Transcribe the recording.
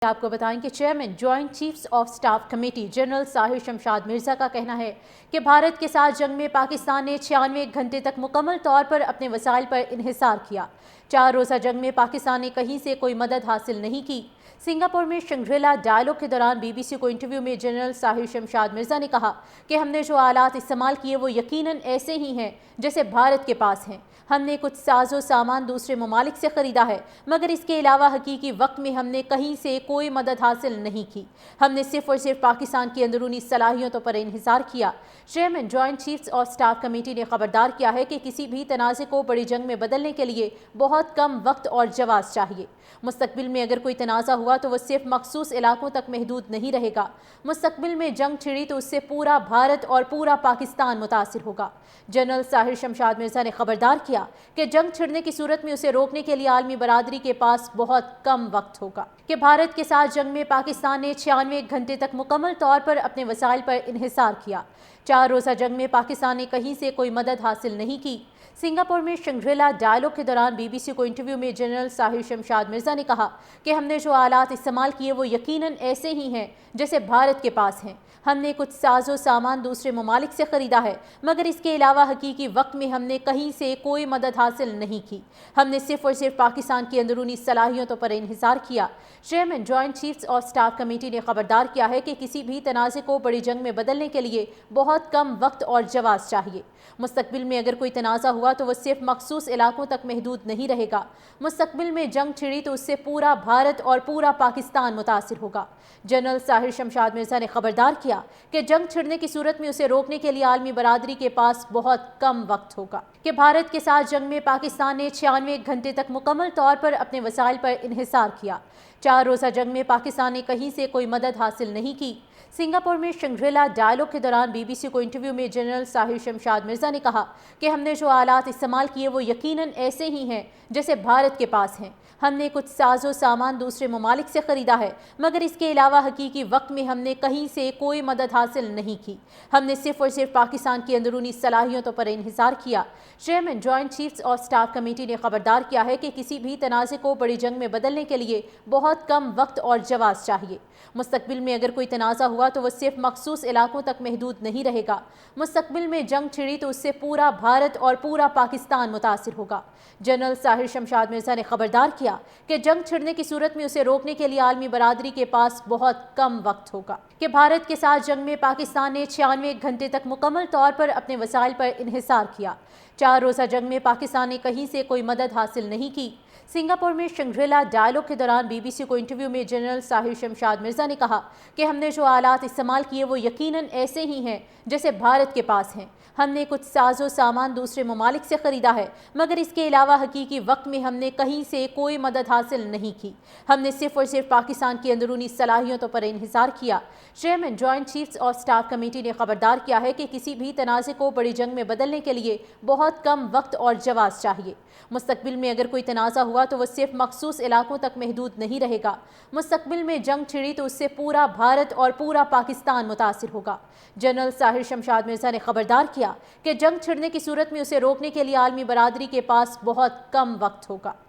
آپ کو بتائیں کہ chairman joint chiefs of staff committee general Sahir Shamshad Mirza کا کہنا ہے کہ بھارت کے ساتھ جنگ میں پاکستان نے 96 گھنٹے تک مکمل طور پر اپنے وسائل پر انحصار کیا۔ 4 روزہ جنگ میں پاکستان نے کہیں سے کوئی مدد حاصل نہیں کی۔ سنگاپور میں شنگریلا ڈائیلاگ کے دوران بی بی سی کو انٹرویو میں جنرل ساحر شمشاد مرزا نے کہا کہ ہم نے جو آلات استعمال کیے وہ یقیناً ایسے ہی ہیں جیسے بھارت کے پاس ہیں۔ ہم نے کچھ ساز و سامان دوسرے ممالک سے خریدا ہے، مگر اس کے علاوہ حقیقی وقت میں ہم نے کہیں سے کوئی مدد حاصل نہیں کی۔ ہم نے صرف اور صرف پاکستان کی اندرونی صلاحیتوں پر انحصار کیا۔ Chairman joint chiefs of staff committee نے خبردار کیا ہے کہ کسی بھی تنازع کو بڑی جنگ میں بدلنے کے لیے بہت کم وقت اور جواز چاہیے۔ مستقبل میں اگر کوئی تنازع ہوا تو وہ صرف مخصوص علاقوں تک محدود نہیں رہے گا۔ مستقبل میں جنگ چھڑی تو اس سے پورا بھارت اور پورا پاکستان متاثر ہوگا۔ جنرل ساحر شمشاد مرزا نے خبردار کیا کہ جنگ چھڑنے کی صورت میں اسے روکنے کے لیے عالمی برادری کے پاس بہت کم وقت ہوگا کہ بھارت کے ساتھ جنگ میں پاکستان نے 96 گھنٹے تک مکمل طور پر اپنے وسائل پر انحصار کیا۔ 4 روزہ جنگ میں پاکستان نے کہیں سے کوئی مدد حاصل نہیں کی۔ سنگاپور میں شنگریلا ڈائیلاگ کے دوران بی بی سی کو انٹرویو میں جنرل ساحر شمشاد مرزا نے کہا کہ ہم نے جو آلات استعمال کیے وہ یقیناً ایسے ہی ہیں جیسے بھارت کے پاس ہیں۔ ہم نے کچھ ساز و سامان دوسرے ممالک سے خریدا ہے، مگر اس کے علاوہ حقیقی وقت میں ہم نے کہیں سے کوئی مدد حاصل نہیں کی۔ ہم نے صرف اور صرف پاکستان کی اندرونی صلاحیتوں پر انحصار کیا۔ Chairman joint chiefs of staff committee نے خبردار کیا ہے کہ کسی بھی تنازع کو بڑی جنگ میں بدلنے کے لیے بہت کم وقت اور جواز چاہیے۔ مستقبل میں اگر کوئی تنازع ہوا تو وہ صرف مخصوص علاقوں تک محدود نہیں رہے گا۔ مستقبل میں جنگ چھڑی تو اس سے پورا بھارت اور پورا پاکستان متاثر ہوگا۔ جنرل ساحر شمشاد مرزا نے خبردار کیا کہ جنگ چھڑنے کی صورت میں اسے روکنے کے لیے عالمی برادری کے پاس بہت کم وقت ہوگا کہ بھارت کے ساتھ جنگ میں پاکستان نے 96 گھنٹے تک مکمل طور پر اپنے وسائل پر انحصار کیا۔ 4 روزہ جنگ میں پاکستان نے کہیں سے کوئی مدد حاصل نہیں کی۔ سنگاپور میں شنگریلا ڈائیلاگ کے دوران بی بی سی کو انٹرویو میں جنرل ساحر شمشاد مرزا نے کہا کہ ہم نے جو آلات استعمال کیے وہ یقیناً ایسے ہی ہیں جیسے بھارت کے پاس ہیں۔ ہم نے کچھ ساز و سامان دوسرے ممالک سے خریدا ہے، مگر اس کے علاوہ حقیقی وقت میں ہم نے کہیں سے کوئی مدد حاصل نہیں کی۔ ہم نے صرف اور صرف پاکستان کی اندرونی صلاحیتوں پر انحصار کیا۔ Chairman joint chiefs of staff committee نے خبردار کیا ہے کہ کسی بھی تنازع کو بڑی جنگ میں بدلنے کے لیے بہت کم وقت اور جواز چاہیے۔ مستقبل میں اگر کوئی تنازع ہوا تو وہ صرف مخصوص علاقوں تک محدود نہیں رہے گا۔ مستقبل میں جنگ چھڑی تو اس سے پورا بھارت اور پورا پاکستان متاثر ہوگا۔ جنرل ساحر شمشاد مرزا نے خبردار کیا کہ جنگ چھڑنے کی صورت میں اسے روکنے کے لیے عالمی برادری کے پاس بہت کم وقت ہوگا کہ بھارت کے ساتھ جنگ میں پاکستان نے 96 گھنٹے تک مکمل طور پر اپنے وسائل پر انحصار کیا۔ 4 روزہ جنگ میں پاکستان نے کہیں سے کوئی مدد حاصل نہیں کی۔ سنگاپور میں شنگریلا ڈائیلاگ کے دوران بی بی سی کو انٹرویو میں جنرل ساحر شمشاد مرزا نے کہا کہ ہم نے جو آلات استعمال کیے وہ یقیناً ایسے ہی ہیں جیسے بھارت کے پاس ہیں۔ ہم نے کچھ ساز و سامان دوسرے ممالک سے خریدا ہے، مگر اس کے علاوہ حقیقی وقت میں ہم نے کہیں سے کوئی مدد حاصل نہیں کی۔ ہم نے صرف اور صرف پاکستان کی اندرونی صلاحیتوں پر انحصار کیا۔ Chairman joint chiefs of staff committee نے خبردار کیا ہے کہ کسی بھی تنازع کو بڑی جنگ میں بدلنے کے لیے بہت کم وقت اور جواز چاہیے۔ مستقبل میں اگر کوئی تنازع ہوا تو وہ صرف مخصوص علاقوں تک محدود نہیں رہے گا۔ مستقبل میں جنگ چھڑی تو اس سے پورا بھارت اور پورا پاکستان متاثر ہوگا۔ جنرل ساحر شمشاد مرزا نے خبردار کیا کہ جنگ چھڑنے کی صورت میں اسے روکنے کے لیے عالمی برادری کے پاس بہت کم وقت ہوگا۔